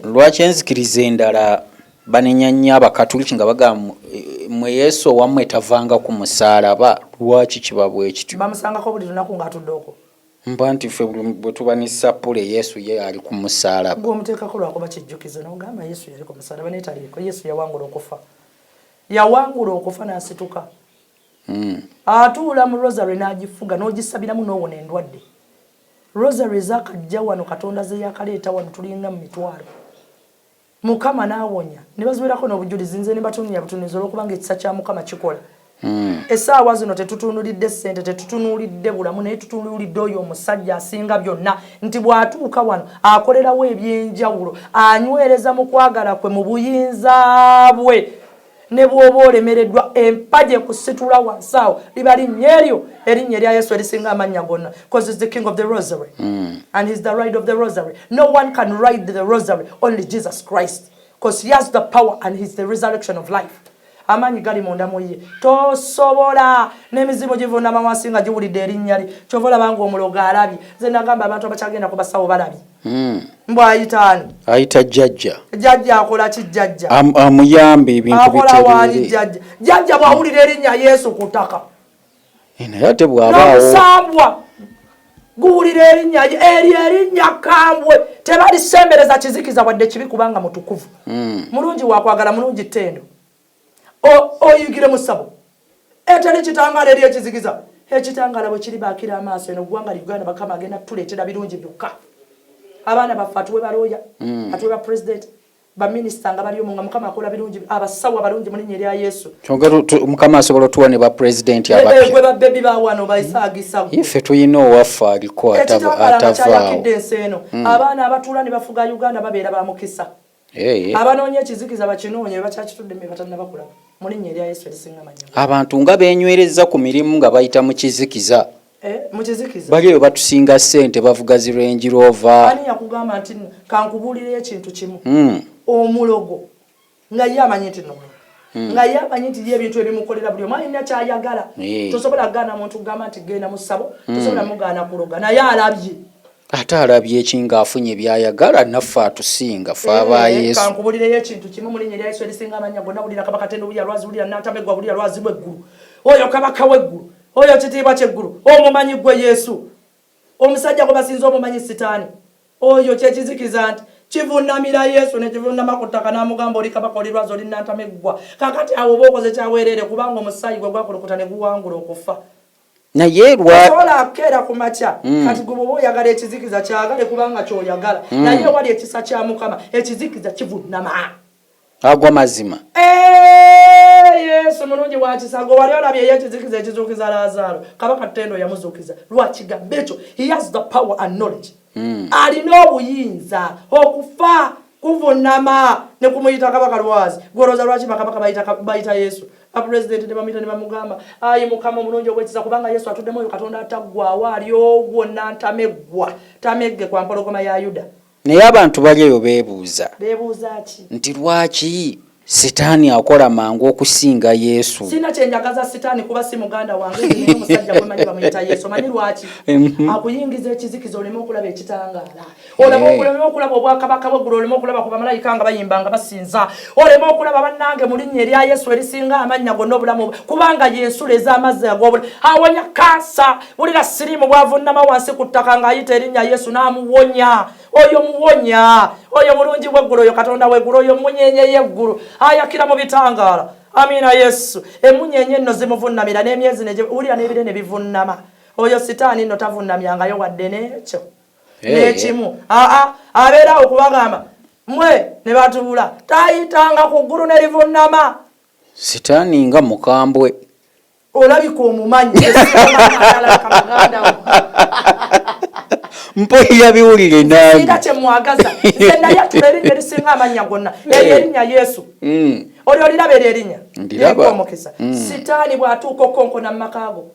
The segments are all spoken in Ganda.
Lwaki enzikiriza endala banenya nnyo Abakatuliki nga bagamba mwe Yesu owammwe tavanga ku musaalaba? Lwaki kiba bwe kityo? Bamusangako buli lunaku ng'atudde okwo. Mba nti ffe bwe tuba ne sapule Yesu ye ali ku musaalaba. Gw'omuteekako lwakuba kijjukizo n'ogamba Yesu yali ku musaalaba naye taliiko. Yesu yawangula okufa. Yawangula okufa n'asituka. Atuula mu rosary n'agifuga n'ogisabiramu n'owona endwadde. Rosary zakajja wano Katonda ze yakaleeta wano tulinga mu mitwalo. Mukama n'awonya ne baziwerako n'obujulizi nze ne batunuulira butunuulizi olw'okubanga ekisa kya Mukama kikola. Essaawa zino tetutunuulidde ssente, tetutunuulidde bulamu, naye tutunuulidde oyo omusajja asinga byonna nti bw'atuuka wano akolerawo ebyenjawulo, anywereza mu kwagala kwe mu buyinza bwe. Ne bw'oba olemereddwa empagi kusitula wansi awo liba linnya eryo erinnya erya Yesu erisinga amannya gonna, because he's the king of the rosary and he's the ride of the rosary. No one can ride the rosary, only Jesus Christ, because he has the power and he's the resurrection of life. Amanyi gali munda mu ye tosobola n'emizimu givunama wansi nga giwulidde erinnya lye. Kyova olaba ng'omulogo alabye. Nze nagamba abantu abakyagenda ku basawo balabye. Mbwa ayitaani ayita jjajja. Jjajja akola ki jjajja? Amuyambe ebintu bitereere. Jjajja bw'awulira erinnya Yesu ku ttaka. Naye ate bw'abaawo n'omusambwa guwulira erinnya erinnya kambwe tebalisembereza kizikiza wadde kibi kubanga mutukuvu. Mulungi wakwagala, mulungi ttendo. Oyigire Masabo. Etali kitangala eri ekizikiza. Ekitangala bwe kiri baakira amaaso eno ggwanga Uganda Bakama agenda tuleetera birungi byokka. Abaana baffe atuwe balooya, atuwe ba president, ba minister nga bali omu nga Mukama akola birungi, abasawo abalungi mu linnya erya Yesu. Mukama asobola otuwa ne ba president abapya. Gwe ba baby ba wano bayisaagisa. Ife tuyina owaffe aliko atavaawo. Abaana abatuula ne bafuga Uganda babeera ba mukisa. Abanoonya ekizikiza bakinoonya bakyakitudde me batanna bakula. Mu linnya erya Yesu erisinga amannya. Abantu nga benywereza ku mirimu nga bayita mu kizikiza. Mukizikiza bali yo batusinga ssente bavuga zi Range Rover. Ani yakugamba nti kankubuulira ekintu kimu. Omulogo nga ye amanyi nti nno nga ye amanyi nti ebintu ebimukolera buli omu alina kyayagala. Tosobola kugaana muntu kugamba nti genda mu ssabo, tosobola mugaana kuloga naye alabye. Ate alabye ekinga afunye byayagala naffe atusinga ffe aba Yesu. Kankubuulira ekintu kimu mu linnya erya Yesu erisinga amannya gonna, wulira kabaka tendo, wulira lwazi, wulira nantamegwa, wulira lwazi lw'eggulu. Oyo kabaka w'eggulu, oyo kitiibwa ky'eggulu, omumanyi gwe Yesu, omusajja gwe basinza omumanyi Sitaani, oyo kyekizikiza nti kivunamira Yesu ne kivunama ku ttaka n'amugamba oli kabaka, oli lwazi, oli nantamegwa. Kakati awo oba okoze kyaweerere kubanga omusaayi gwe gwakulukuta ne guwangula okufa. Naye sobola akeera ku makya kati gwe bw'oba oyagala ekizikiza kyagale kubanga ky'oyagala naye wali ekisa kya Mukama ekizikiza kivunama agwa mazima. Yesu mulungi wa kisago, wali olabye ekizikiza ekizuukiza Laazaalo, kabaka ttendo yamuzuukiza lwakigamba ekyo. He has the power and knowledge. Alina obuyinza okufa kuvunama ne kumuyita kabaka lwazi. Gwolooza lwaki bakabaka bayita Yesu? President ne bamuyita ne bamugamba ayi Mukama omulungi ogw'ekisa kubanga Yesu atuddemu oyo Katonda ataggwaawo ali ogwo nantameggwa tamegge kwa mpologoma ya Yuda. Naye abantu bali eyo beebuuza ki nti lwaki Sitaani akola mangu okusinga Yesu? Sina kyenjagaza Sitaani kuba si muganda wange naye omusajja gwe manyi bamuyita Yesu. Manyi lwaki? Akuyingiza ekizikiza oleme okulaba ekitangaala, oleme okulaba obwakabaka bw'eggulu, oleme okulaba ku bamalayika nga bayimba nga basinza, oleme okulaba bannange mu linnya erya Yesu erisinga amannya gonna obulamu kubanga Yesu leza amazzi ag'obulamu awonya kansa. Wulira siriimu bw'avunnama wansi ku ttaka ng'ayita erinnya Yesu n'amuwonya. Oyo muwonya, oyo mulungi w'eggulu, oyo Katonda w'eggulu, oyo munyenye y'eggulu ayakira mu bitangaala. Amina Yesu. Emunyenye nno zimuvunnamira n'emyezi wulira n'ebire ne bivunnama. Oyo Sitaani nno tavunnamyangayo wadde n'ekyo n'ekimu. Abeera okubagamba mmwe ne batuula tayitanga ku ggulu ne livunnama. Sitaani nga mukambwe olabika omumanyi mpoya biwulire nange singa kyemwagaza nze naye atula erinnya erisinga amannya gonna erinnya Yesu. Oli oliraba erinnya omukisa. Sitaani bw'atuuka okonkona mu makaago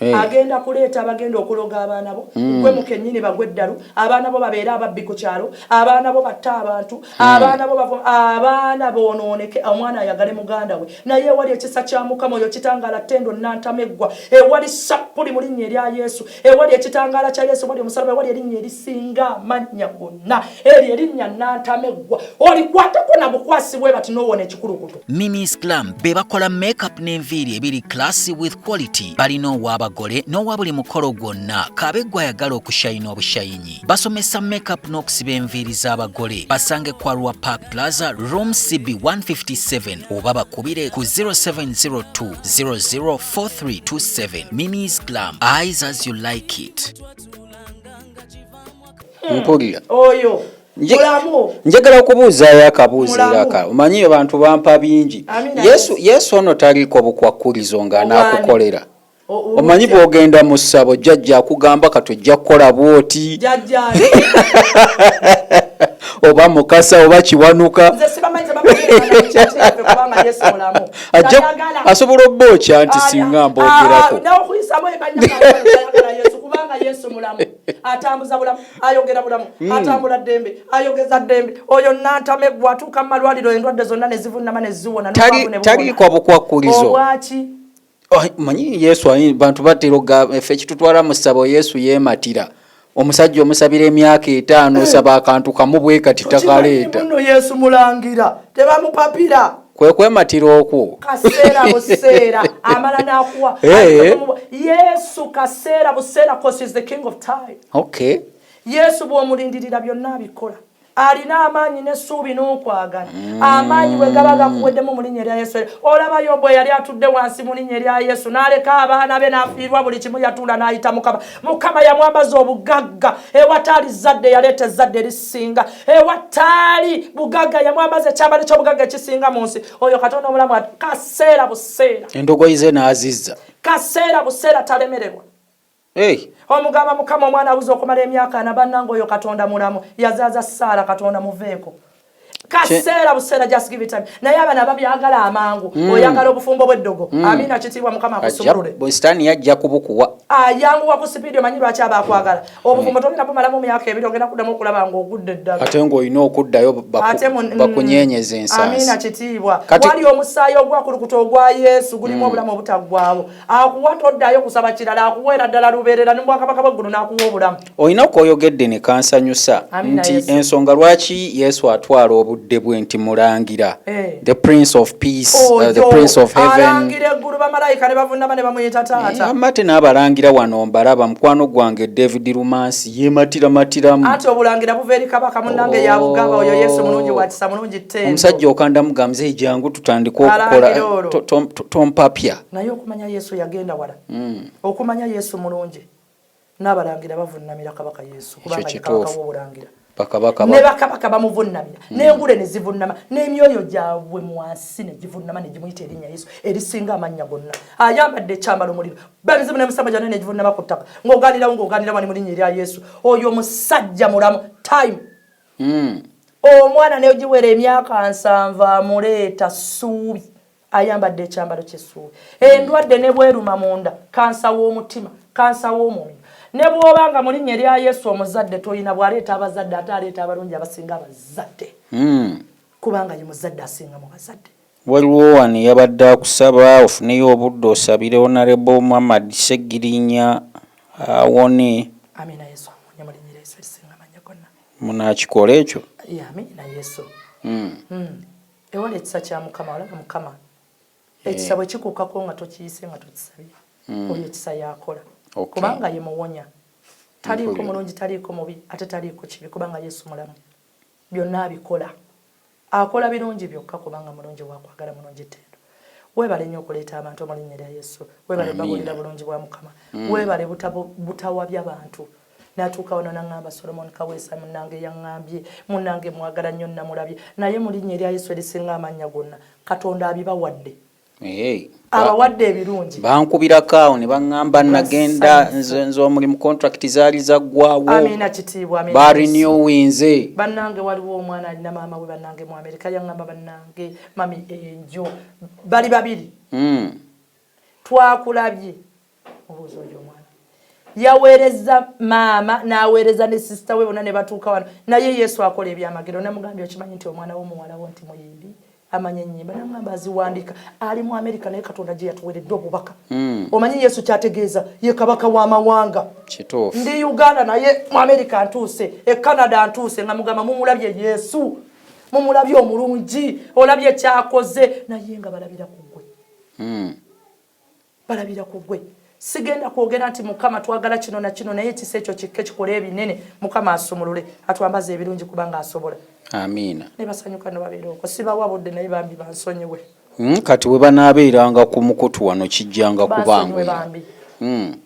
agenda kuleeta abagenda okuloga abaana bo gwe mukennyini bagwe eddalu abaana bo babeera ababbi ku kyalo abaana bo batta abantu abaana boonooneke omwana ayagale muganda we naye ewali ekisa kya Mukama oyo kitangaala ttendo nantameggwa ewali sappuli mu linnya erya Yesu ewali ekitangaala kya Yesu ewali omusalaba ewali erinnya erisinga amannya gonna eri erinnya nantameggwa olikwatako na bukwasi bwe bati n'owona ekikulukutu. Mimi's Glam be bakola makeup n'enviiri ebiri classy with quality balina ow'abagole n'owa buli mukolo gwonna kabeggwa ayagala okushayina obushayinyi basomesa makeup n'okusiba enviiri z'abagole basange kwa Rwa Park Plaza room CB 157 oba bakubire ku 0702 004327. Mimi's Glam, eyes as you like it. Mpulira oyo mulamu njagala okubuuzaayo akabuuziraka omanyi abantu bampa bingi Yesu ono taliiko bukwakkulizo ng'anaakukolera omanyi bw'ogenda mu ssabo jjajja akugamba kati ojja kukola bw'oti oba mukasa oba kiwanuka asobola obbokya nti singa mboogerako Yesu mulamu atambuza bulamu ayogera bulamu atambula ddembe ayogeza ddembe oyo nantameggwa atuuka mu malwaliro endwadde zonna ne zivunnama ne ziwona taliiko bukwakkulizo obwaki manyi Yesu bantu batera effe ekitutwala mu ssabo Yesu yeematira omusajja omusabira emyaka 5 osaba akantu kamu bwe kati takaleeta muno Yesu mulangira tebamupapira kwematira okwo kaseera buseera amala n'akuwa Yesu kaseera buseera cause is the king of time. Okay. Yesu bw'omulindirira byonna abikola alina amaanyi n'essuubi n'okwagala amaanyi bwe gaba gakuweddemu mu linnya erya Yesu. Olaba Yobu yali atudde wansi mu linnya erya Yesu n'aleka abaana be n'afiirwa buli kimu yatuula n'ayita Mukama yamwambaza obugagga ewataali zadde yaleeta ezzadde erisinga ewataali bugagga yamwambaza ekyambalo ky'obugagga ekisinga mu nsi oyo Katonda omulamu ati kaseera buseera endogoyi ze n'azizza kaseera buseera talemererwa. Omugamba Mukama omwana abuze okumala emyaka 4 bannange oyo Katonda mulamu yazaaza Essaala Katonda muveeko kaseera buseera just give it time naye abana babyagala amangu oyagala obufumbo bw'eddogo amina kitiibwa Mukama akusumulule bositaani yajja kubukuwa ayanguwa ku sipiidi omanyi lwaki aba akwagala obufumbo tolina bumalamu myaka 2 ogenda kuddamu okulaba ng'ogudde eddala ate ng'olina okuddayo bakunyeenyeza ensansi amina kitiibwa wali omusaayi ogwakulukuta ogwa Yesu gulimu obulamu obutaggwaawo akuwa toddayo kusaba kirala akuweera ddala lubeerera ne Bwakabaka bw'eggulu n'akuwa obulamu. Olina kwoyogedde ne kansanyusa nti ensonga lwaki Yesu atwala obudde bwenti mulangira the prince of peace the prince of heaven alangira eggulu bamalayika ne bavunnama ne bamuyita taata amate n'abalangira wano mbalaba mukwano gwange David Rumansi yematiramatiramu ate obulangira buva eri kabaka munnange yabugaba oyo Yesu mulungi wakisa mulungi ttendo omusajja okanda mugamze ejangu tutandika okukola tompapya naye okumanya Yesu yagenda wala okumanya Yesu mulungi n'abalangira bavunnamira kabaka Yesu kubanga kabaka w'obulangira ne bakabaka bamuvunnamira n'engule ne zivunnama n'emyoyo gyabwe mwansi ne givunnama ne gimuyita erinnya Yesu erisinga amannya gonna ayambadde ekyambalo muliro bamizimu n'emusamba gyonna ne givunnama ku ttaka ng'oganirawo wani mu linnya erya Yesu oyo omusajja mulamu time omwana ne giwera emyaka 7 amuleeta ssuubi ayambadde ekyambalo ky'essuubi endwadde ne bweruma munda kansa w'omutima kansa w'omubiri ne bw'obanga mu linnya erya Yesu omuzadde toyina bw'aleeta abazadde ate aleeta abalungi abasinga abazadde kubanga ye muzadde asinga mu bazadde. Waliwo wano yabadde akusaba ofuneyo obudde osabire Honorable Muhammad Segirinya awone. Amina Yesu amunya mu linnya erya Yesu erisinga amannya gonna. Munaakikola ekyo? Amina Yesu. Ewali ekisa kya Mukama olaba Mukama ekisa bwe kikuukako nga tokiyise nga tokisabye oyo ekisa yakola. Kubanga ye muwonya taliiko mulungi taliiko mubi ate taliiko kibi kubanga Yesu mulamu byonna abikola akola birungi byokka kubanga mulungi wakwagala mulungi ttendo. Weebale nnyo okuleeta abantu mu linnya erya Yesu weebale babuulira bulungi bwa Mukama weebale butawabya bantu n'atuuka wano n'aŋŋamba Solomon Kaweesa munnange yaŋŋambye munnange mwagala nnyo namulabye naye mu linnya erya Yesu erisinga amannya gonna Katonda abibawadde abawadde ebirungi bankubirako awo ne baŋŋamba nagenda nze omulimu contract zaali zaggwawo amina kitiibwa amina barenewinze bannange waliwo omwana alina maama we bannange mu Amerika yaŋŋamba bannange mami Angel bali babiri twakulabye obuuza oyo omwana yaweereza maama n'aweereza ne sisita we bonna ne batuuka wano naye Yesu akola ebyamagero namugambye okimanyi nti omwana w'omuwala wo nti muyimbi amanya ennyimba namugamba aziwandiika ali mu Amerika naye Katonda gye yatuweeredde obubaka omanyi Yesu kyategeeza ye kabaka w'amawanga kituufu ndi Uganda naye mu Amerika ntuuse e Canada ntuuse nga mugamba mumulabye Yesu mumulabye omulungi olabye kyakoze naye nga balabira ku ggwe balabira ku ggwe sigenda kwogera nti Mukama twagala kino na kino naye kisa ekyo kikke kikole ebinene Mukama asumulule atwambaze ebirungi kubanga asobola amiina ne basanyuka no babeera okwo sibawabudde naye bambi bansonyiwe kati we banaabeeranga ku mukutu wano kijjanga kubangwe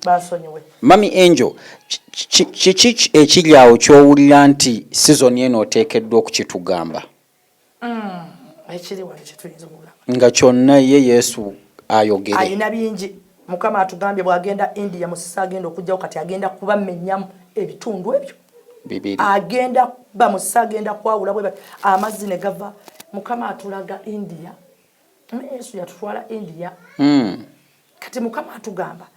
bansonyiwe Mami Angel kiki ekiri awo ky'owulira nti sizoni eno oteekeddwa okukitugamba ekiri wano kituyinza okugamba nga kyonna ye Yesu ayogere ayina bingi Mukama atugambye bw'agenda India musisa agenda okujjawo kati agenda kubamenyamu ebitundu ebyo bibiri agenda bamusisa agenda kwawula bwe amazzi ne gava Mukama atulaga India Yesu yatutwala India kati Mukama atugamba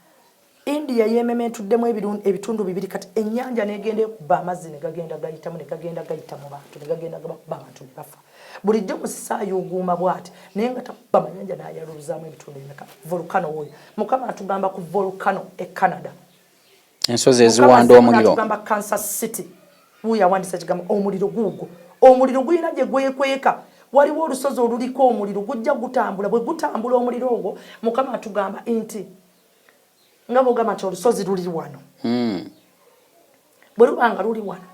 India yemementuddemu ebitundu bibiri kati ennyanja n'egenda kuba amazzi ne gagenda gayitamu ne gagenda gayita mu bantu ne gagenda gabakuba abantu ne bafa bulijjo musisa ayuguuma bw'ati naye nga takuba amayanja n'ayaluzaamu ebitundu ebimeka volcano oyo Mukama atugamba ku volcano e Canada ensozi eziwanda omuliro atugamba Kansas City yawandisa ekigambo omuliro guugwo omuliro gulina gye gwekweka waliwo olusozi oluliko omuliro gujja gutambula bwe gutambula omuliro ogwo Mukama atugamba nti nga bw'ogamba nti olusozi luli wano bwe lubanga luli wano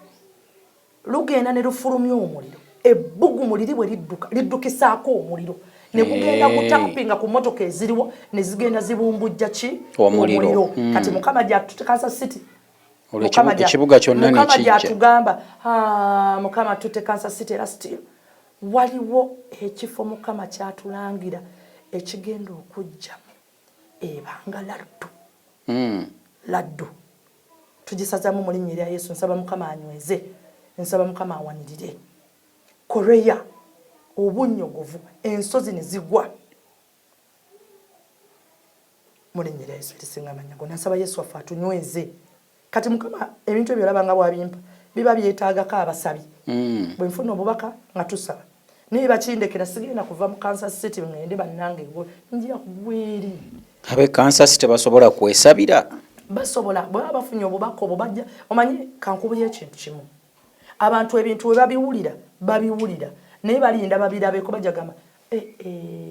lugenda ne lufulumya omuliro ebbugumu liri bwe liddukisaako omuliro ne kugenda kutampinga ku motoka eziriwo ne zigenda zibumbujja ki omuliro kati Mukama gy'atutte Kansas City ekibuga kyonna Mukama gy'atugamba Mukama atutte Kansas City era still waliwo ekifo Mukama kyatulangira ekigenda okujjamu ebanga laddu tugisazamu mu linnya erya Yesu nsaba Mukama anyweze nsaba Mukama awanirire Korea obunnyogovu ensozi ne zigwa mu linnya erya Yesu erisinga amannya nsaba Yesu afe atunyweze kati Mukama ebintu ebyo olabanga bwabimpa biba byetaagako abasabi bwe nfuna obubaka nga tusaba naye bakindekera sigenda kuva mu Kansas City ngende bannange njira kugweri abe Kansas tebasobola kwesabira basobola bwe bafunye obubaka obwo bajja omanyi kankubuye ekintu kimu abantu ebintu we babiwulira naye balinda babirabeko bajagamba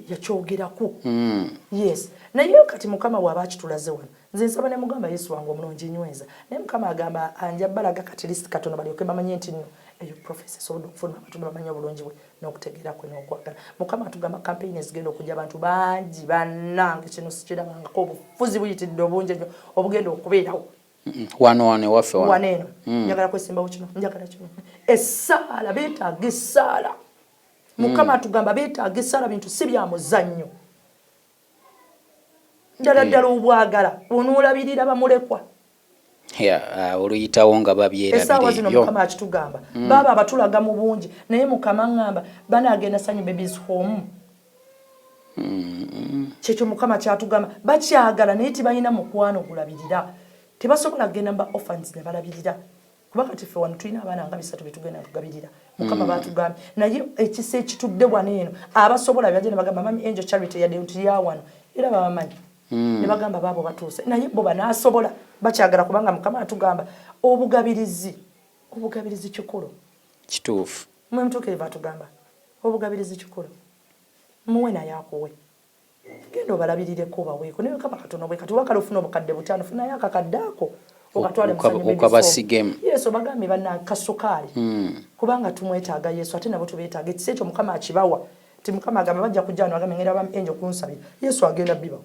yakyogerako yes naye kati Mukama bw'aba akitulaze wano nze nsaba ne mugamba Yesu wange omulungi nyweza naye Mukama agamba anja balaga kati list Katonda balyoke bamanye nti nno eyo prophecy sobola okufuna abantu bamanye obulungi bwe n'okutegeera kwe n'okwagala Mukama atugamba campaign ezigenda okujja abantu bangi bannange kino sikirabangako obufuzi buyitidde obungi ennyo obugenda okubeerawo wano ewaffe wano eno njagala kwesimbawo kino njagala kino Essaala beetaaga Essaala Mukama atugamba beetaaga Essaala bintu si bya muzannyo ddala obwagala onoolabirira bamulekwa oluyitawo nga babyerabire essaawa zino Mukama akitugamba baba abatulaga mu bungi naye Mukama ngamba banaagenda Sanyu Babies Home kyekyo Mukama kyatugamba bakyagala naye tibalina mukwano ogulabirira tebasobola kugenda mu orphans ne balabirira kuba kati ffe wano tulina abaana nga 3 betugenda kugabirira Mukama batugambye naye ekisa ekitudde wano eno abasobola byagenda bagamba Mami Angel Charity yadde ntuya wano era babamanyi ne bagamba baabo batuuse naye bo banaasobola bakyagala kubanga Mukama atugamba obugabirizi kikulu kituufu mwe mutuukirivu atugamba obugabirizi kikulu muwe naye akuwe genda obalabirireko baweeko naye Mukama katono bwe kati wakala ofuna obukadde 5 funayo akakadde ako okatwale musanyu okabasigemu Yesu bagambe banna kasukaali kubanga tumwetaaga Yesu ate nabo tubeetaaga ekisa ekyo Mukama akibawa ti Mukama agamba bajja kujja wano bagamba ngenda Mami Angel kunsabira Yesu agenda biba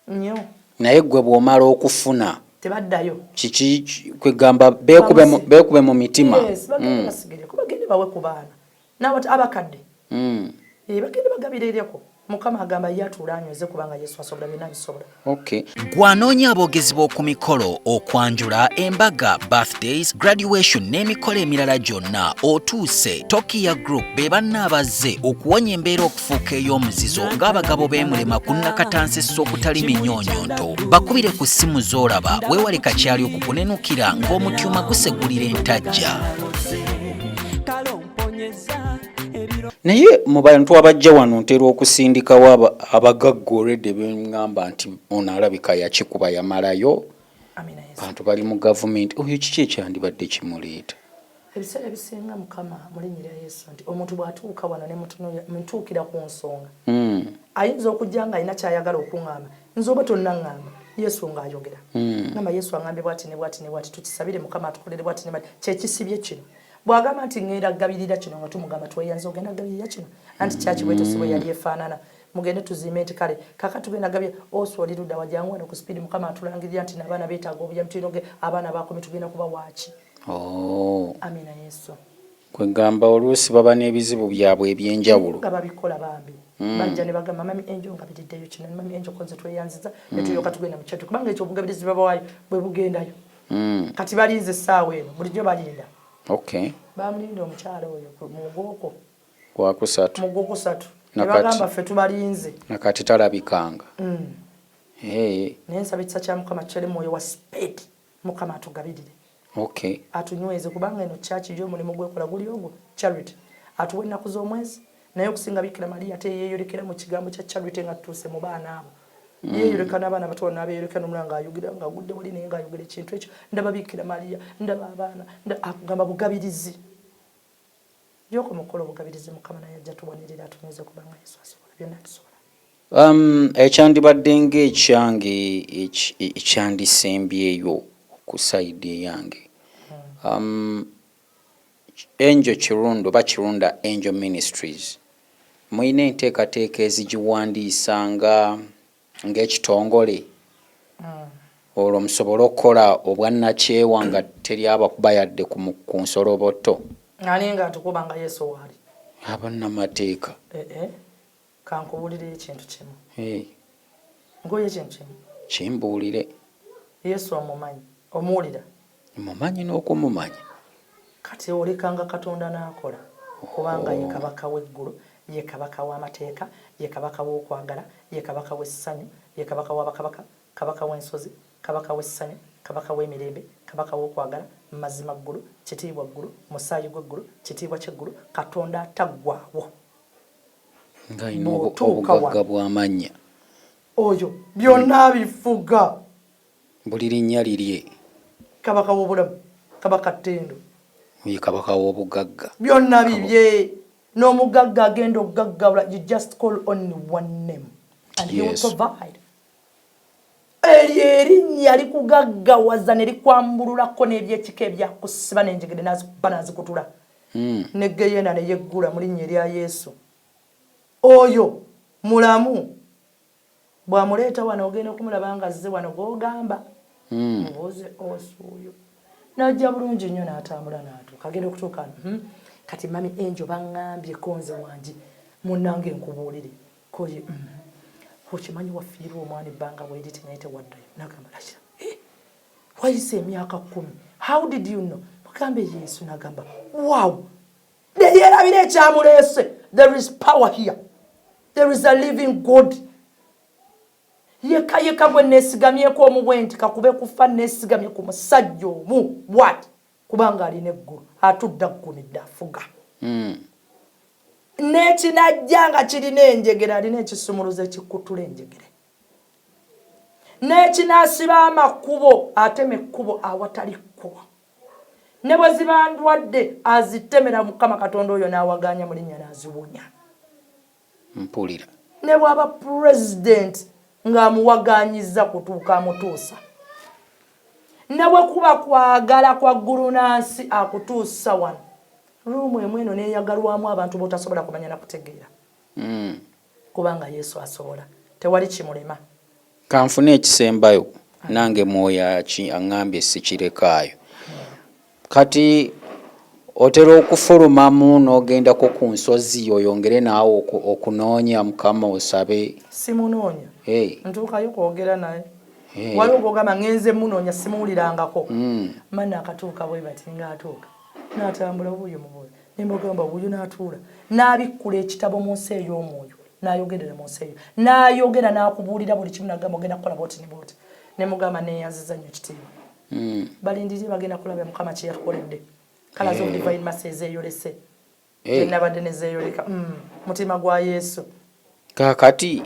nnyo naye gwe bw'omala okufuna tebaddayo kiki kwegamba beekube mu mitima bagende bawe ku baana nawe abakadde bagende bagabirireko Mukama agamba yatuula anyweze kubanga Yesu asobola byonna bisobola. Okay. Gwanoonya aboogezi b'oku mikolo, okwanjula, embaga, birthdays, graduation n'emikolo emirala gyonna otuuse. Tokiya Group be bannaabazze okuwonya embeera okufuuka ey'omuzizo ng'abagabo b'emulema ku nnakatansi okutali minyonyonto. Bakubire ku ssimu z'olaba weewale kakyali okukunenukira ng'omutyuma gusegulira entajja. Naye mu bantu abajja wano ntera okusindikawo abagagga olwedde beŋŋamba nti ono alabika yakikuba yamalayo. Bantu bali mu gavumenti, oyo kiki ekyandibadde kimuleeta? Ebiseera ebisinga Mukama mu linnya lya Yesu nti omuntu bw'atuuka wano ne mutuukira ku nsonga. Ayinza okujja nga alina ky'ayagala okuŋŋamba, nze oba tonnaŋŋamba, Yesu ng'ayogera. Ngamba Yesu aŋŋambye bw'ati ne bw'ati ne bw'ati, tukisabire Mukama atukolere bw'ati ne bw'ati, kyekisibye kino. Bwagamba nti ngenda gabirira kino nga tumugamba tweyanze ogenda gabirira kino anti kyaki bwetesi bwe yali efaanana mugende tuzime nti kale kaka tugenda gabye oswali ludda wajangu wano ku speed Mukama atulangirira nti n'abaana beetaaga obuyamutinoge abaana bakomi tugenda kuba waaki. Amina Yesu. Kwegamba oluusi baba n'ebizibu byabwe ebyenjawulo nga babikola bambi bajja ne bagamba mami Angel ngabiriddeyo kino mami Angel konze tweyanziza ne tulyoka tugenda mu kyatu kubanga ekyo obugabirizi babawaayo bwe bugendayo kati balinze essaawa eno bulijjo balinda. Okay. Bamulinda omukyala oyo mugoko. Gwakusatu. Mugoko-satu. Nebagamba ffe tubalinze. Nakati talabikanga. N'ensabisa kya Mukama kyali mwoyo wa speed. Mukama atugabirire. Okay. Atunyweze kubanga eno kyaki gy'omulimu gwekola guli ogwo charity. Atuwa ennaku z'omwezi naye okusinga Bikira Maria ate yeeyolekera mu kigambo kya charity nga tutuuse mu baana abo. Yeeyoleka n'abaana bato n'abeeyoleka n'omulala ng'ayogera ng'agudde wali naye ng'ayogera ekintu ekyo ndaba Bikira Maria ndaba abaana akugamba bugabirizi gy'oko mukolo bugabirizi Mukama naye ajja tubonerera atunyweze kubanga Yesu asobola byonna bisobola. Ekyandibadde ng'ekyange ekyandisembyeyo ku sayidi eyange Angel Kirunda oba Kirunda Angel Ministries muyina enteekateeka ezigiwandiisa ng'ekitongole olwo musobole okukola obwannakyewa nga teri abakuba yadde ku nsoloboto ani nga tukubanga Yesu waali abannamateeka kankubuulire ekintu kimu ngoye ekintu kimu kimbuulire Yesu omumanyi omuwulira mumanyi n'okumumanya kati olekanga Katonda n'akola kubanga ye kabaka w'eggulu ye kabaka w'amateeka ye kabaka w'okwagala ye kabaka w'essanyu ye kabaka w'abakabaka kabaka w'ensozi kabaka w'essanyu kabaka w'emirembe kabaka w'okwagala mazima ggulu kitiibwa ggulu musaayi gw'eggulu kitiibwa ky'eggulu Katonda ataggwaawo ng'alina obugagga bw'amannya oyo byonna bifuga buli linnya lirye kabaka w'obulamu kabaka ttendo ye kabaka w'obugagga byonna bibye n'omugagga agenda okugaggawula you just call only one name and he will provide. Erinnya likugaggawaza ne likwambululako n'ebyekika ebyakusiba n'enjegere n'azikuba n'azikutula ne geyena ne yeggula mu linnya erya Yesu oyo mulamu bw'amuleeta wano ogenda okumulaba nga azze wano g'ogamba mubuuze osuuyo n'ajja bulungi nnyo n'atambula n'atuuka agenda okutuuka kati mami Angel baŋŋambye konze wangi munnange nkubuulire koye okimanyi wafiirwa omwana ebbanga bweriti naye tewaddayo n'agamba lakira wayise emyaka 10 how did you know mugambe Yesu n'agamba wow yerabira ekyamuleese there is power here there is a living God yeka bwe neesigamyeko omubwe nti kakube kufa neesigamye ku musajja omu what kubanga alina eggulu atudda ggunidde afuga n'ekinajja nga kirina enjegere alina ekisumuluzo ekikutula enjegere n'ekinaasiba amakubo atema ekkubo awatali kkubo ne bwe ziba ndwadde azitemera Mukama Katonda oyo n'awaganya mu linnya n'aziwonya mpulira ne bw'aba president ng'amuwaganyiza kutuuka amutuusa ne bwe kuba kwagala kwa ggulu n'ansi akutuusa wano ruumu emu eno neeyagalwamu abantu botasobola kumanya na kutegeera kubanga Yesu asobola tewali kimulema kanfune ekisembayo nange mwoyo aŋŋambye sikirekaayo kati otera okufulumamu n'ogendako ku nsozi oyongere naawe okunoonya Mukama osabe. Simunoonya. Ntuukayo kwogera naye. Hey. Waliwo gwogamba ngenze munoonya simuwulirangako. Manna akatuuka bwe bati ng'atuuka. N'atambula buuyo mu buuyo. Ne mugamba buuyo n'atuula. N'abikkula ekitabo mu nsi ey'omwoyo. N'ayogerera mu nsi eyo. N'ayogera n'akubuulira buli kimu n'agamba ogenda kukola bwoti ne bwoti. Ne mugamba neeyanziza nnyo ekitiibwa. Balindirire bagenda kulaba Mukama kye yakoledde. Kala zo divine mercy ezeyolese. Nabadde nezeyoleka. Mutima gwa Yesu. Kaakati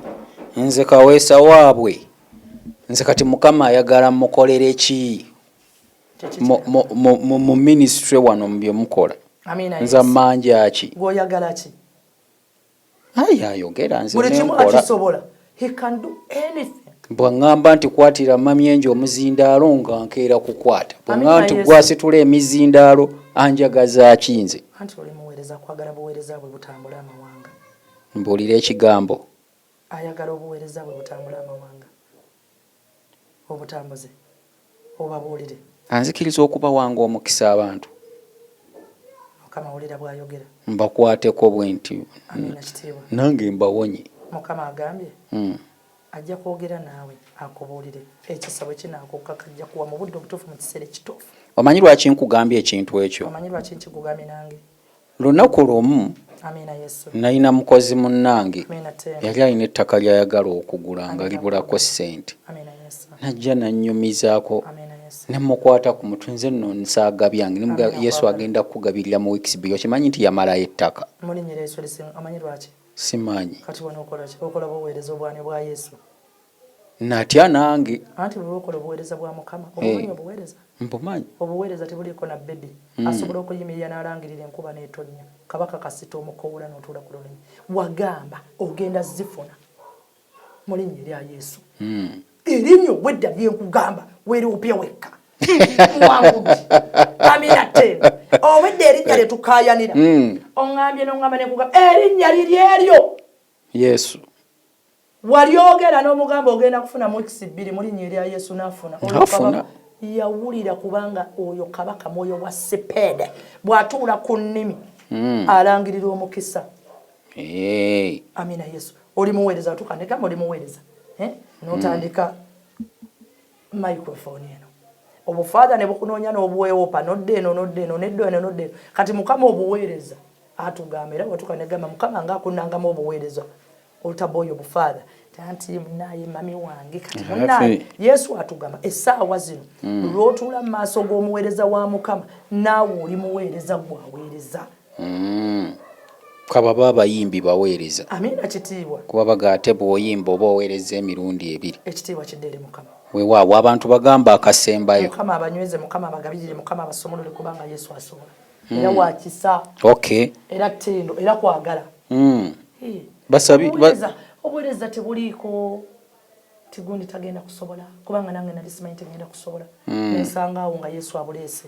nze kaweesa waabwe. Nze kati Mukama ayagala mukolere ki mu ministry wano mu bye mukola. Nze manja ki. Gw'oyagala ki? Ayogera nze buli kimu akisobola. He can do anything. Bw'angamba nti kwatira mami Angel omuzindaalo nga nkeera kukwata. Bw'angamba nti gwasitula emizindaalo anjagaza ki nze. Anti oli muweereza kwagala buweereza bwe butambula amawanga. Mbuulira ekigambo. Ayagala obuweereza bwe butambula amawanga. Obutambuze. Obabuulire. Anzikiriza okuba wange omukisa abantu. Mukama awulira bw'ayogera. Mbakwateko bwe nti. Amina kitiibwa. Nange mbawonye. Mukama agambye. Ajja kwogera naawe akubuulire ekisa bwe kinaakoka kajja kuwa mu budde obutuufu mu kiseera ekituufu. Omanyi lwaki nkugambye ekintu ekyo? Omanyi lwaki nkikugambye nange? Lunaku lumu Amina Yesu. Nalina mukozi munnange Amina yali alina ettaka lyayagala okugula nga libulako ssente. Amina Yesu. Najja nannyumizaako Amina Yesu. ne mukwata ku mutwe nze nno nsaaga byange ne Yesu agenda kukugabirira mu weeks biri. Okimanyi nti yamalayo ettaka. Mulinnyira Yesu lisinga. Omanyi lwaki? Simanyi. Kati wano okola ki? Okola buweereza obwane bwa Yesu. Natya nange. Anti bwe okola obuweereza bwa Mukama. Obumanyi obuweereza? Mbumanyi. Obuweereza tebuliiko na bbebi. Asobola okuyimirira n'alangirira enkuba n'etonnya. Kabaka kasita omukowula n'otuula ku lulimi. Wagamba ogenda zifuna. Mulinnya erya Yesu. Erinnya obwedda lyenkugamba weeroopya wekka. Mwangudde. Amina tena. Obwedda erinnya lye tukaayanira. Oŋŋambye n'oŋŋamba ne nkugamba erinnya liri eryo. Yesu. Walyogera n'omugamba ogenda kufuna mu weeks bbiri mulinnya erya Yesu n'afuna. Afuna. Yawulira kubanga oyo kabaka mwoyo wa sepede bw'atuula ku nnimi alangirira omukisa. Amina Yesu. Oli muweereza tukandika oli muweereza. N'otandika microphone eno. Obufaada ne bukunoonya n'obuweewopa nodde eno neddo eno nodde eno. Kati Mukama obuweereza atugamba era watukanegamba Mukama ng'akunnangamu obuweereza olutaboyo obufaada. Tanti naye mami wange kati munaye Yesu atugamba essaawa zino lw'otuula mu maaso g'omuweereza wa Mukama naawe oli muweereza gwaweereza. Kaba baabayimbi baweereza. Amina kitiibwa. Kuba bagaate bw'oyimba oba oweereza emirundi ebiri. Ekitiibwa kidde eri Mukama. Weewaawo abantu bagamba akasembayo. Mukama abanyweze, Mukama abagabirire, Mukama abasomolole kubanga Yesu asobola. Era wakisa. Okay. Era ttendo era kwagala. Basabi obuweereza tebuliiko tigundi tagenda kusobola kubanga nange nali simanyi tegenda kusobola nensanga awo nga Yesu abuleese.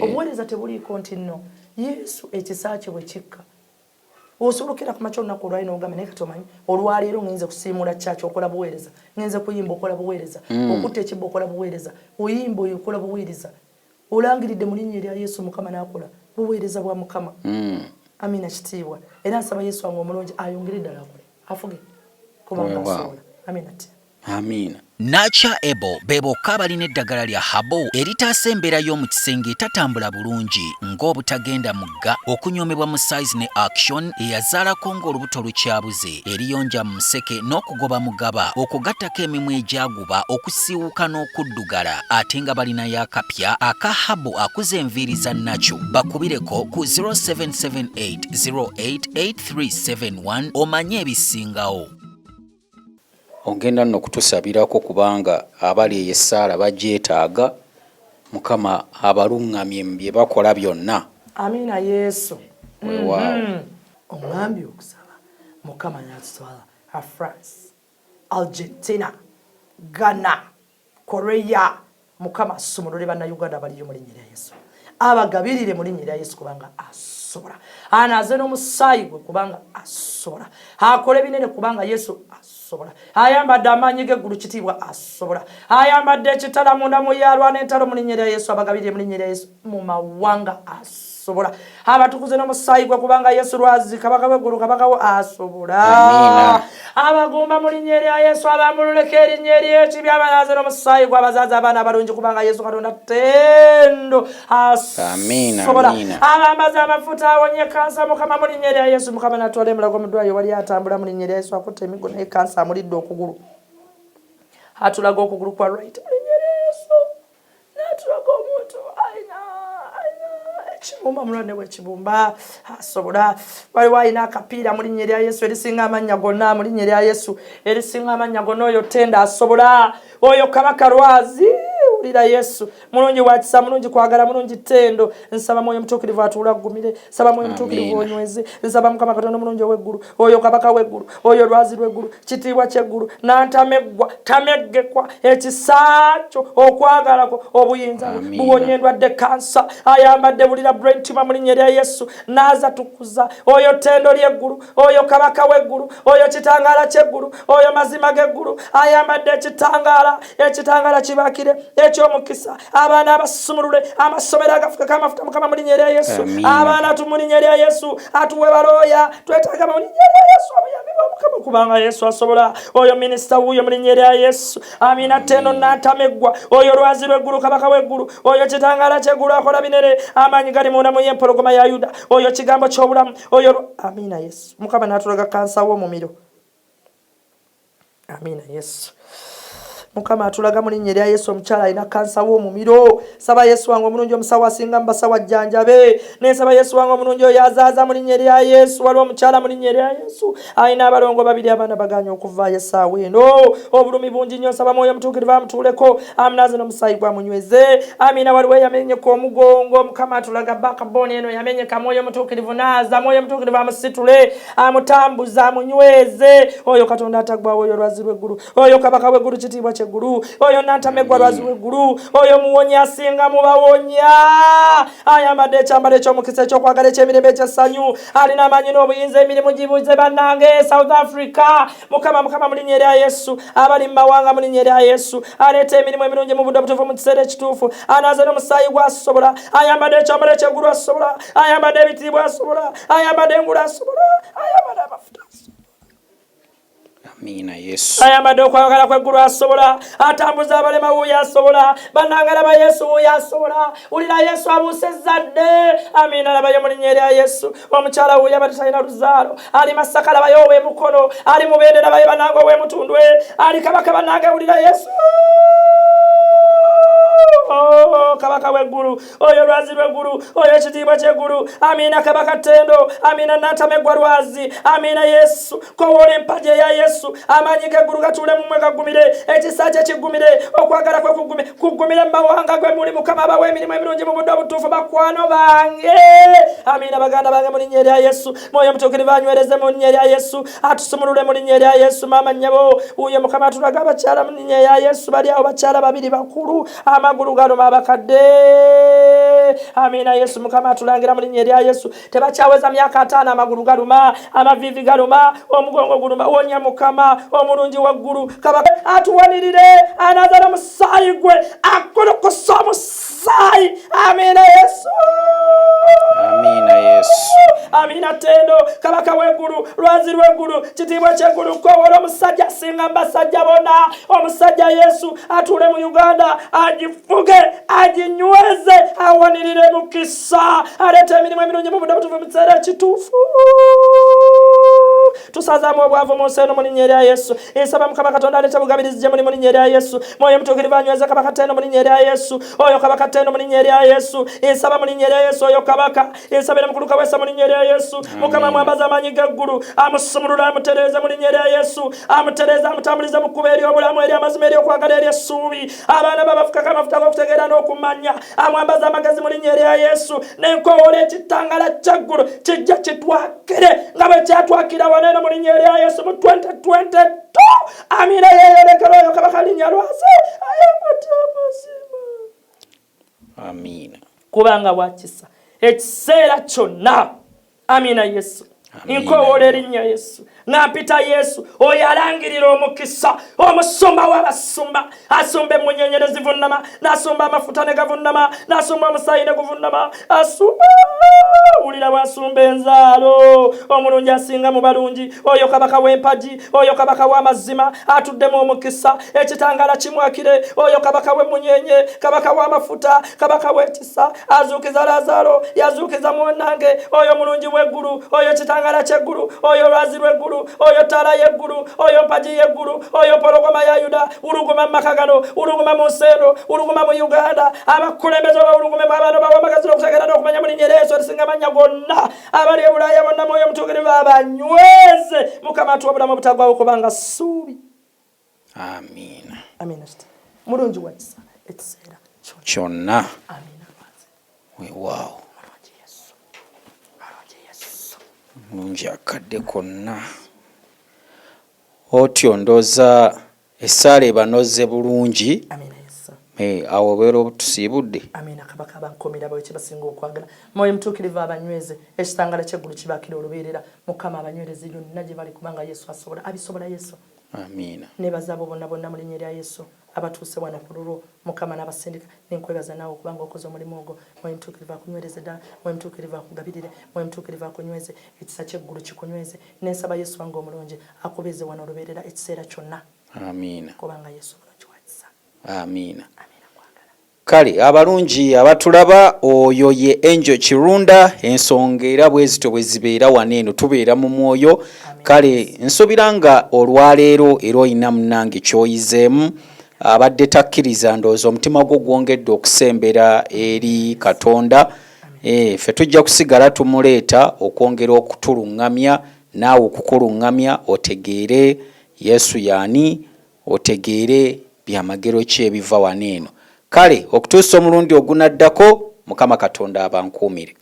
Obuweereza tebuliiko nti nno Yesu ekisa kye bwe kikka osolokera ku makya olunaku olwali n'ogamba naye kati omanyi olwaleero ngenze kusiimula kyaki okola buweereza, ngenze kuyimba okola buweereza, okutta ekibba okola buweereza, oyimba oyo okola buweereza, olangiridde mu linnya erya Yesu Mukama n'akola buweereza bwa Mukama. Amina kitiibwa. Era nsaba Yesu wange omulungi ayongere ddala akole afuge kubanga asobola. Amina. Amina. Nacha Ebo bebokka balina eddagala lya habo eritaasa embeera y'omu kisenge etatambula bulungi ng'obutagenda mugga, okunyomebwa mu size ne action eyazaalako ng'olubuto lukyabuze, eriyonja mu museke n'okugoba mugaba, okugattako emimwa egyaguba, okusiiwuka n'okuddugala, ate nga balinayo akapya aka habo akuza enviiri za Nacho. Bakubireko ku 0778088371 omanye ebisingawo. Ogenda nno kutusabirako kubanga abali Essaala bagyetaaga, Mukama abalungamye mu bye bakola byonna. Amina Yesu. Weewaawo. Oŋŋambye okusaba Mukama n'atuswala France, Argentina, Ghana, Korea. Mukama asumulule bannayuganda baliyo mu linnya lya Yesu. Abagabirire mu linnya lya Yesu kubanga asobola. Anaaze n'omusaayi gwe kubanga asobola. Akole binene kubanga Yesu asobola. Ayambadde amaanyi g'eggulu kitiibwa asobola. Ayambadde ekitala munda mu yalwana entalo mu linnya lya Yesu abagabirye mu linnya lya Yesu mu mawanga asobola. Abatukuze n'omusaayi gwe kubanga Yesu lwazi kabaka w'eggulu kabaka wo asobola. Abagumba mu linnya lya Yesu abamululeka erinnya ery'ekibi abanaaze n'omusaayi gwe abazaaza abaana abalungi kubanga Yesu Katonda ttendo asobola. Abambaza amafuta awonye kansa Mukama mu linnya lya Yesu Mukama natwala emulago omudwayo wali atambula mu linnya lya Yesu akutte emigo naye kansa amulidde okugulu. Atulaga okugulu kwa right mu linnya lya Yesu. Natulaga omuntu Chibumba mulwane w'ekibumba asobola. Waliwo alina akapiira mu linnya lya Yesu erisinga amannya gonna mu linnya lya Yesu erisinga amannya gonna oyo ttenda asobola. Oyo kabaka lwazi ulira Yesu mulungi wakisa mulungi kwagala mulungi ttendo. Nsaba mwoyo mutuukirivu atuula gumire. Nsaba mwoyo mutuukirivu onyweze. Nsaba Mukama Katonda omulungi ow'eggulu oyo kabaka w'eggulu oyo lwazi lw'eggulu kitiibwa ky'eggulu n'antameggwa tameggekwa ekisakyo okwagalako obuyinza buwonye endwadde kansa. Ayambadde bulira brain tumor mu linnya lya Yesu n'aza tukuza oyo ttendo ly'eggulu oyo kabaka w'eggulu oyo kitangaala ky'eggulu oyo mazima g'eggulu. Ayambadde ekitangala kibakire eky'omukisa abaana abasumulule amasomero agafuka amafuta Mukama mu linnya lya Yesu. Abaana mu linnya lya Yesu atuwe balooya twetaaga mu linnya lya Yesu obuyambi bwa Mukama kubanga Yesu asobola. Oyo minisita wuuyo mu linnya lya Yesu amina ttendo n'atameggwa oyo lwazi lw'eggulu kabaka w'eggulu oyo kitangaala ky'eggulu akola binene amaanyi gali munda mu y'empologoma ya Yuda oyo kigambo ky'obulamu oyo amina Yesu Mukama n'atulaga kansa w'omumiro. Amina Yesu Mukama atulaga mu linnya lya Yesu omukyala alina kansa w'omumiro. Saba Yesu wange omulungi omusawo asinga mu basawo ajjanjabe. Nesaba Yesu wange omulungi oyo azaaza mu linnya lya Yesu. Waliwo omukyala mu linnya lya Yesu alina abalongo babiri abaana baganya okuvaayo essaawa eno. Obulumi bungi nnyo nsaba mwoyo mutuukirivu amutuuleko amunaaze n'omusaayi gwamunyweze. Amina. Waliwo eyamenyeka omugongo Mukama atulaga backbone eno yamenyeka mwoyo mutuukirivu naaza mwoyo mutuukirivu amusitule amutambuza amunyweze. Oyo Katonda ataggwawo oyo lwazi lw'eggulu oyo kabaka w'eggulu kitiibwa guru oyo nantamegwa lwazi w'eggulu oyo muwonya asinga mu bawonya. Ayambadde ekyambalo eky'omukisa ekyokwagala eky'emirembe eky'essanyu alina amaanyi n'obuyinza emirimu gibuze bannange South Africa Mukama mu linnya lya Yesu abali mu mawanga mu linnya lya Yesu aleeta emirimu emirungi mu budde obutuufu mu kiseera ekituufu anaaze n'omusaayi gwasobola. Ayambadde ekyambalo eky'eggulu asobola. Ayambadde ebitiibwa asobola. Ayambadde engulu asobola. Ayambadde amafuta Amina Yesu. Ayambadde okwagala kw'eggulu asobola. Atambuza abalema wuuyo asobola. Bannange laba Yesu wuuyo asobola. Ulira Yesu abuuse ezzadde. Amina labayo mu linnya lya Yesu. Omukyala wuuyo abadde talina luzaalo ali Masaka labayo ow'emukono ali Mubende labayo bannange ow'emutundwe ali Kabaka bannange ulira Yesu. Kabaka w'eggulu oyo lwazi lw'eggulu oyo ekitiibwa ky'eggulu. Amina kabaka ttendo. Amina n'atameggwa lwazi. Amina Yesu kowola empagi eya Yesu amaanyi g'eggulu gatuule mu mmwe gagumire ekisa kye kigumire okwagala kwe kugumire mu mawanga gwe muli Mukama abawa emirimu emirungi mu budde obutuufu bakwano bange. Amina baganda bange mu linnya lya Yesu mwoyo mutuukirivu anywereze mu linnya lya Yesu atusumulule mu linnya lya Yesu maama nnyabo wuuyo Mukama atulaga abakyala mu linnya lya Yesu bali awo bakyala babiri bakulu amagulu galuma abakadde. Amina Yesu Mukama atulangira mu linnya lya Yesu tebakyaweza myaka 5 amagulu galuma amavivi galuma omugongo guluma wonya Mukama omulungi waggulu kabaka atuwanirire anaaza n'omusaayi gwe akolokosa omusaayi. Amina Yesu. Amina Yesu. Amina ttendo kabaka w'eggulu lwazi lw'eggulu kitiibwa ky'eggulu kowola omusajja asinga mu basajja bonna omusajja Yesu atuule mu Uganda agifuge aginyweze awanirire mukisa aleeta emirimu emirungi mu budde obutuufu mu kiseera ekituufu. Tusazaamu obwavu mu nsi eno mu linnya lya Yesu. Nsaba Mukama Katonda aleeta bugabirizi gye muli mu linnya lya Yesu mwoyo mutuukirivu anyweze kabaka ttendo mu linnya lya Yesu oyo kabaka ttendo mu linnya lya Yesu. Nsaba mu linnya lya Yesu oyo kabaka nsabira mukulu kaweesa mu linnya lya Yesu. Mukama mwambaza amaanyi g'eggulu amusumulula amutereeza mu linnya lya Yesu amutereeza amutambuliza mu kkubo ery'obulamu ery'amazima ery'okwagala ery'essuubi abaana babafukako amafuta g'okutegeera n'okumanya amwambaza amagezi mu linnya lya Yesu n'enkoowola ekitangala ky'eggulu kijja kitwakire nga bwe kyatwakira waneeno mu linnya lya Yesu mu 2022. Amina yeeyolekera oyo kabaka linnya lwase ayambadde amazima. Amina. Kubanga wakisa ekiseera kyonna amina yesu nkowoola erinnya yesu nampita yesu oyo alangirira omukisa omusumba w'abasumba asumba emmunyenyere zivunnama n'asumba amafuta ne gavunnama n'asumba omusaayi ne guvunnama asumba wulira bw'asumba enzaalo omulungi asinga mu balungi oyo kabaka w'empagi oyo kabaka w'amazima atuddemu omukisa ekitangala kimwakire oyo kabaka w'emmunyenye kabaka w'amafuta kabaka w'ekisa azuukiza Laazaalo yazuukiza munnange oyo mulungi w'eggulu oyo ekitangala ky'eggulu oyo lwazi lw'eggulu oyo ttaala y'eggulu oyo mpagi y'eggulu oyo pologoma ya Yuda uluguma mu maka gano uluguma mu nseeno uluguma mu Uganda abakulembeze bawuluguma mu abaana bawamagazira okutegeera n'okumanya mu linnya Yesu erisinga amannya gonna abali e Bulaaya bonna mwoyo omutuukirivu abanyweze Mukama atuwa obulamu obutaggwaawo kubanga ssuubi. Amiina. Amiina. Mulungi wa kisa ekiseera kyonna. Amiina. Weewaawo. Mulungi akadde konna. Otyo ndooza Essaala ebanoze bulungi. Amiina Yesu. Awo obeera obutusiibudde. Amiina kabaka bankomera bwe kibasinga okwagala. Mwoyo mutuukirivu abanyweze ekitangala ky'eggulu kibaakira olubeerera Mukama abanywereze yonna gye bali kubanga Yesu asobola abisobola Yesu. Amiina. Nebaza abo bonna bonna mu linnya lya Yesu abatuuse wano ku lulwo Mukama n'abasindika nenkwebaza naawe okubanga okoze omulimu ogwo mwoyo mutuukirivu akunywereze ddala mwoyo mutuukirivu akugabirire mwoyo mutuukirivu akunyweze ekisa ky'eggulu kikunyweze nensaba Yesu wange omulungi akubeeze wano olubeerera ekiseera kyonna. Amiina. Kubanga Yesu mulungi wa kisa. Amiina. Kale abalungi abatulaba oyo ye Angel Kirunda ensonga era bwezito bwe zibeera wano eno tubeera mu mwoyo. Kale nsobira nga olwaleero era oyina munnange kyoyizeemu abadde takkiriza ndowooza omutima gwo gwongedde okusembera eri Katonda. Ffe tujja kusigala tumuleeta okwongera okutuluŋŋamya naawe okukuluŋŋamya otegeere Yesu yaani otegeere byamagero ki ebiva wano eno. Kale okutuusa omulundi ogunaddako Mukama Katonda abankuumire.